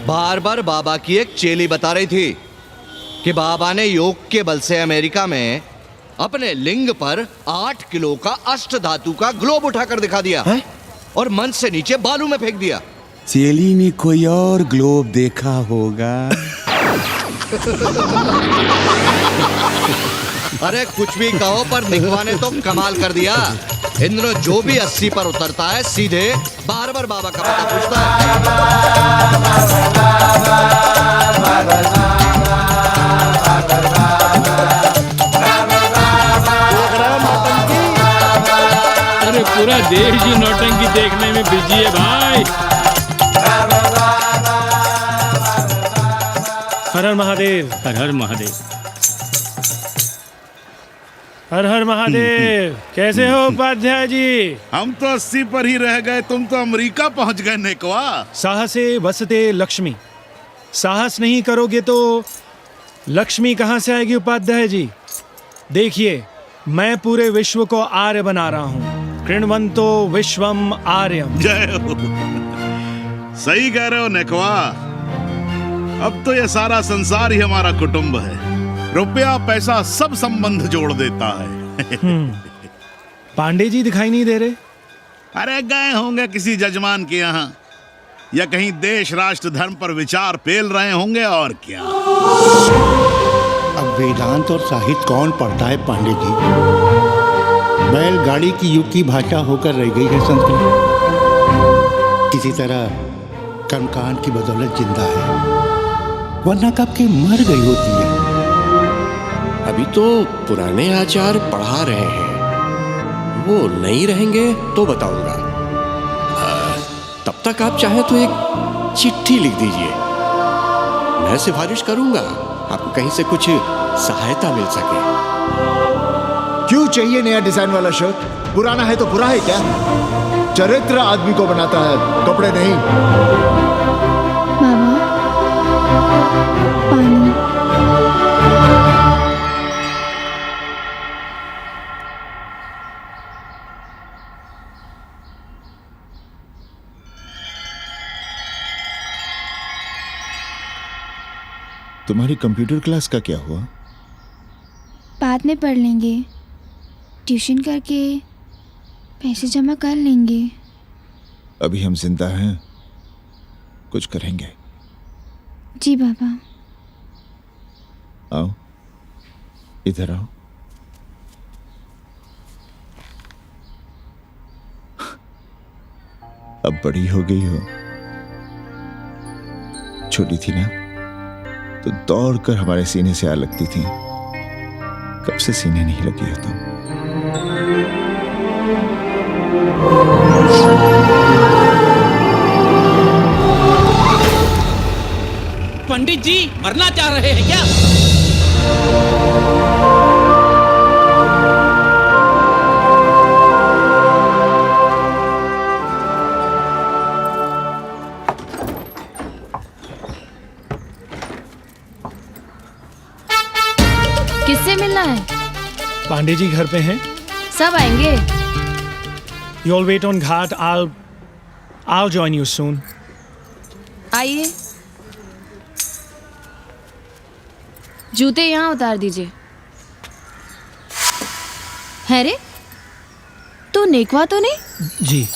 बार बार बाबा की एक चेली बता रही थी कि बाबा ने योग के बल से अमेरिका में अपने लिंग पर 8 किलो का अष्ट धातु का ग्लोब उठाकर दिखा दिया है? और मन से नीचे बालू में फेंक दिया। चेली ने कोई और ग्लोब देखा होगा। अरे कुछ भी कहो, पर निकवा ने तो कमाल कर दिया। इंद्र जो भी 80 पर उतरता है सीधे बार बार बाबा का पता पूछता है। अरे पूरा देश ही नौटंकी देखने में बिजी है भाई। हर हर महादेव। हर हर महादेव। हर हर महादेव। कैसे हो उपाध्याय जी? हम तो 80 पर ही रह गए, तुम तो अमेरिका पहुंच गए नेकवा। साहसे वसते लक्ष्मी। साहस नहीं करोगे तो लक्ष्मी कहाँ से आएगी उपाध्याय जी? देखिए, मैं पूरे विश्व को आर्य बना रहा हूँ। कृण्वन्तो विश्वम आर्यम। जय हो। सही कह रहे हो नेकवा। अब तो ये सारा संसार ही हमारा कुटुंब है। रुपया पैसा सब संबंध जोड़ देता है। पांडे जी दिखाई नहीं दे रहे? अरे गए होंगे किसी जजमान के यहाँ, या कहीं देश राष्ट्र धर्म पर विचार पेल रहे होंगे, और क्या। अब वेदांत और साहित्य कौन पढ़ता है पांडे जी? बैलगाड़ी की युग की भाषा होकर रह गई है संस्कृत। किसी तरह कर्मकांड की बदौलत जिंदा है, वरना कब के मर गई होती है। अभी तो पुराने आचार पढ़ा रहे हैं, वो नहीं रहेंगे तो बताऊंगा। तब तक आप चाहें तो एक चिट्ठी लिख दीजिए, मैं सिफारिश करूंगा आपको कहीं से कुछ सहायता मिल सके। क्यों चाहिए नया डिजाइन वाला शर्ट? पुराना है तो बुरा है क्या? चरित्र आदमी को बनाता है, कपड़े नहीं। मामा, पानी। तुम्हारी कंप्यूटर क्लास का क्या हुआ? बाद में पढ़ लेंगे, ट्यूशन करके पैसे जमा कर लेंगे। अभी हम जिंदा हैं, कुछ करेंगे। जी बाबा। आओ, इधर आओ। अब बड़ी हो गई हो, छोटी थी ना तो दौड़कर हमारे सीने से आ लगती थी। कब से सीने नहीं लगी हो तुम? पंडित जी मरना चाह रहे हैं क्या? किससे मिलना है? पांडे जी घर पे हैं? सब आएंगे। You all wait on Ghat. I'll join you soon. आइए, जूते यहाँ उतार दीजिए। है रे, तो नेकवा तो नहीं? जी।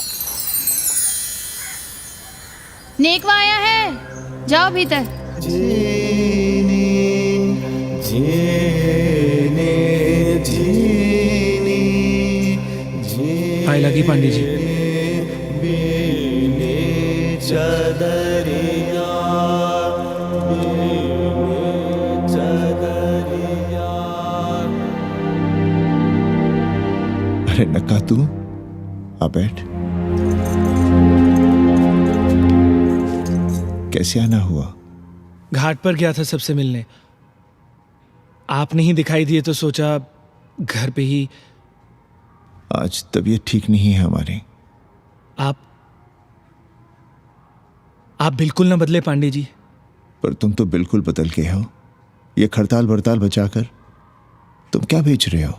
नेकवा आया है, जाओ भीतर। आए लगी पांडे जी। अरे नक्का तू आ बैठ। कैसे आना हुआ? घाट पर गया था सबसे मिलने, आप नहीं दिखाई दिए तो सोचा घर पे ही। आज तबीयत ठीक नहीं है हमारी। आप बिल्कुल ना बदले पांडे जी। पर तुम तो बिल्कुल बदल गए हो। ये खड़ताल बड़ताल बचाकर तुम क्या बेच रहे हो?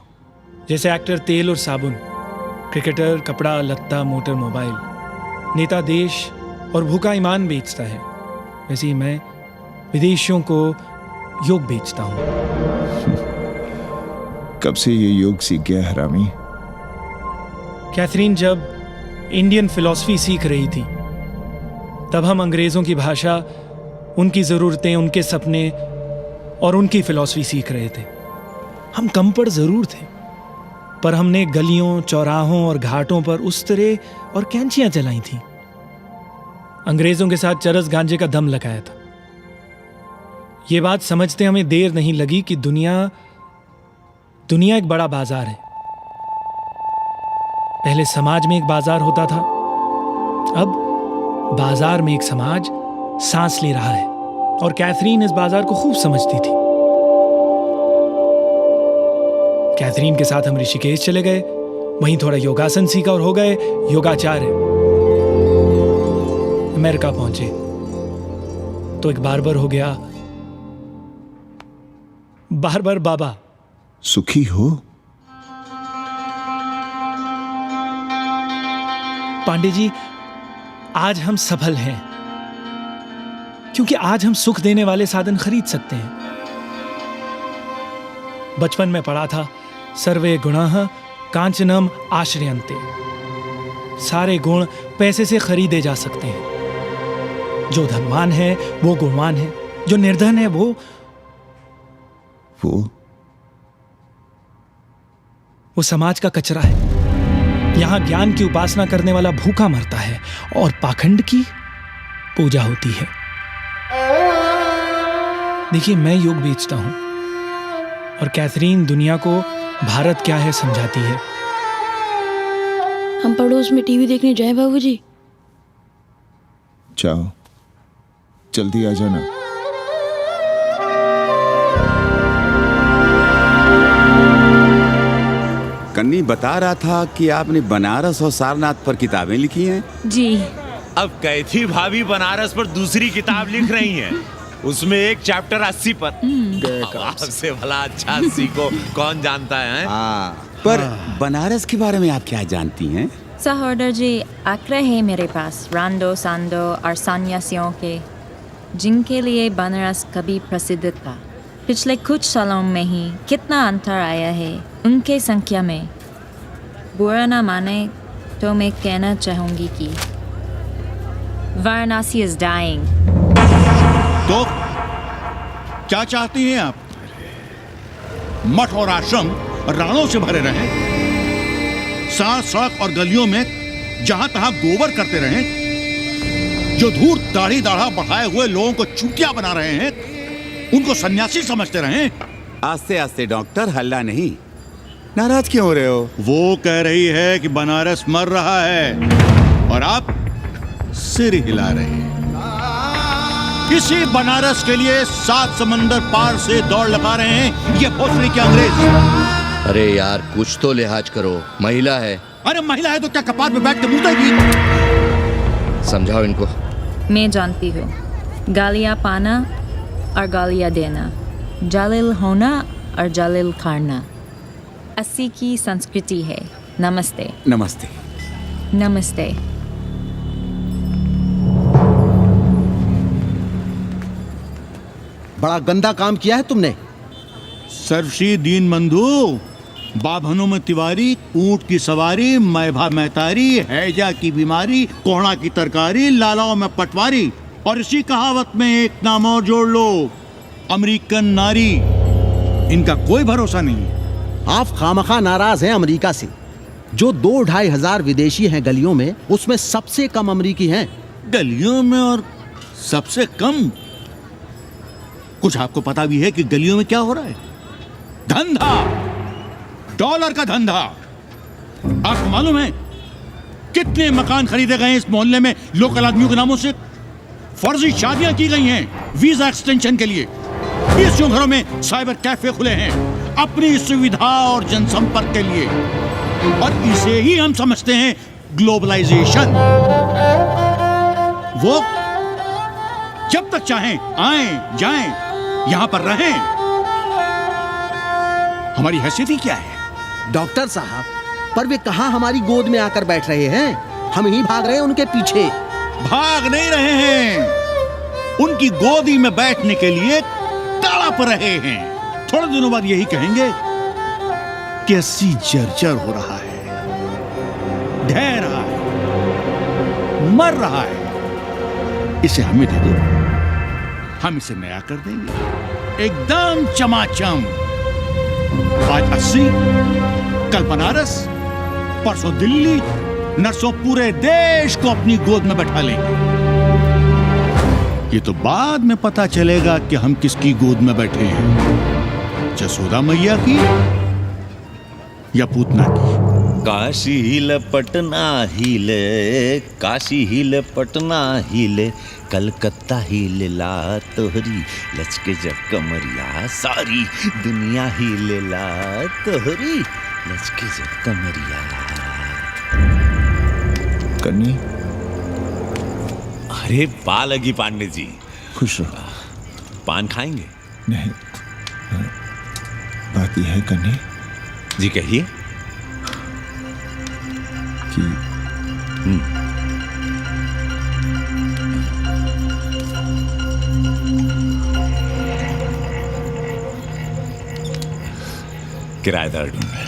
जैसे एक्टर तेल और साबुन, क्रिकेटर कपड़ा लत्ता मोटर मोबाइल, नेता देश और भूखा ईमान बेचता है। वैसे ही मैं विदेशियों को योग बेचता हूँ। कब से ये योग सीख गया हरामी? कैथरीन जब इंडियन फिलॉसफी सीख रही थी तब हम अंग्रेज़ों की भाषा, उनकी ज़रूरतें, उनके सपने और उनकी फिलॉसफी सीख रहे थे। हम कम पढ़ ज़रूर थे, पर हमने गलियों, चौराहों और घाटों पर उस्तरे और कैंचियां चलाई थीं। अंग्रेज़ों के साथ चरस गांजे का दम लगाया था। ये बात समझते हमें देर नहीं लगी कि दुनिया एक बड़ा बाजार है। पहले समाज में एक बाजार होता था, अब बाजार में एक समाज सांस ले रहा है और कैथरीन इस बाजार को खूब समझती थी। कैथरीन के साथ हम ऋषिकेश चले गए, वहीं थोड़ा योगासन सीखा और हो गए योगाचार्य। अमेरिका पहुंचे तो एक बार्बर हो गया, बार्बर बाबा। सुखी हो? पांडे जी, आज हम सफल हैं क्योंकि आज हम सुख देने वाले साधन खरीद सकते हैं। बचपन में पढ़ा था, सर्वे गुणाः कांचनम आश्रयन्ते। सारे गुण पैसे से खरीदे जा सकते हैं। जो धनवान है वो गुणवान है, जो निर्धन है वो समाज का कचरा है। यहां ज्ञान की उपासना करने वाला भूखा मरता है और पाखंड की पूजा होती है। देखिए, मैं योग बेचता हूं और कैथरीन दुनिया को भारत क्या है समझाती है। हम पड़ोस में टीवी देखने जाए बाबूजी? जाओ, जल्दी आ जाना। कन्नी बता रहा था कि आपने बनारस और सारनाथ पर किताबें लिखी हैं। जी। अब कैथी भाभी बनारस पर दूसरी किताब लिख रही हैं। उसमें एक चैप्टर 80 पर। से भला अच्छा 80 को कौन जानता है? पर बनारस के बारे में आप क्या जानती हैं? सहोदर जी, आंकड़े हैं मेरे पास रांडो सांडो और सन्यासियों के, जिनके लिए बनारस कभी प्रसिद्ध था। पिछले कुछ सालों में ही कितना अंतर आया है उनके संख्या में। बुरा ना माने तो मैं कहना चाहूंगी कि वाराणसी इज डाइंग। तो क्या चाहती हैं आप? मठ और आश्रम राणों से भरे रहें, सड़क और गलियों में जहां तहां गोबर करते रहें, जो धूर्त दाढ़ी दाढ़ा बढ़ाए हुए लोगों को चूतिया बना रहे हैं उनको सन्यासी समझते रहें। आस्ते आस्ते डॉक्टर, हल्ला नहीं। नाराज क्यों हो रहे हो? वो कह रही है कि बनारस मर रहा है और आप सिर हिला रहे हैं। इसी बनारस के लिए 7 समंदर पार से दौड़ लगा रहे हैं ये भोसड़ी के अंग्रेज। अरे यार, कुछ तो लिहाज करो, महिला है। अरे महिला है तो क्या कपाट में बैठ के मुतेगी? समझाओ इनको। मैं जानती हूँ, गालियाँ पाना और गालियाँ देना, जालिल होना और जालिल खाना 80 की संस्कृति है। नमस्ते। नमस्ते। नमस्ते। बड़ा गंदा काम किया है तुमने। सर्वश्री दीन बंधु, बाभनों में तिवारी, ऊंट की सवारी, मैभा मैतारी, हैजा की बीमारी, कोहड़ा की तरकारी, लालाओं में पटवारी, और इसी कहावत में एक नाम और जोड़ लो, अमेरिकन नारी। इनका कोई भरोसा नहीं। आप खामखा नाराज हैं अमेरिका से। जो 2-2.5 हजार विदेशी हैं गलियों में, उसमें सबसे कम अमेरिकी हैं। गलियों में और सबसे कम? कुछ आपको पता भी है कि गलियों में क्या हो रहा है? धंधा, डॉलर का धंधा। आपको मालूम है कितने मकान खरीदे गए इस मोहल्ले में लोकल आदमियों के नामों से? फर्जी शादियां की गई हैं वीजा एक्सटेंशन के लिए। बीसियों घरों में साइबर कैफे खुले हैं अपनी सुविधा और जनसंपर्क के लिए, और इसे ही हम समझते हैं ग्लोबलाइजेशन। वो जब तक चाहें आएं जाएं, यहां पर रहें। हमारी हैसियत ही क्या है? डॉक्टर साहब, पर वे कहां हमारी गोद में आकर बैठ रहे हैं? हम ही भाग रहे हैं उनके पीछे। भाग नहीं रहे हैं, उनकी गोदी में बैठने के लिए तड़प रहे हैं। थोड़े दिनों बाद यही कहेंगे कि अस्सी जर्जर हो रहा है, ढह रहा है, मर रहा है, इसे हमें दे दो, हम इसे नया कर देंगे एकदम चमाचम। आज 80, कल बनारस, परसों दिल्ली, नरसों पूरे देश को अपनी गोद में बैठा लेंगे। ये तो बाद में पता चलेगा कि हम किसकी गोद में बैठे हैं, जसोदा मैया की या पूतना की। काशी हिले पटना हिले, काशी हिले पटना हिले, कलकत्ता हिले ला तोहरी लचके जब कमरिया, सारी दुनिया हिले ला तोहरी लचके जब कमरिया। कन्नी, अरे पा लगी पांडे जी। खुश रहो। पान खाएंगे? नहीं, बात यह है कन्नी जी, कहिए। कि किराएदार ढूंढ रहे।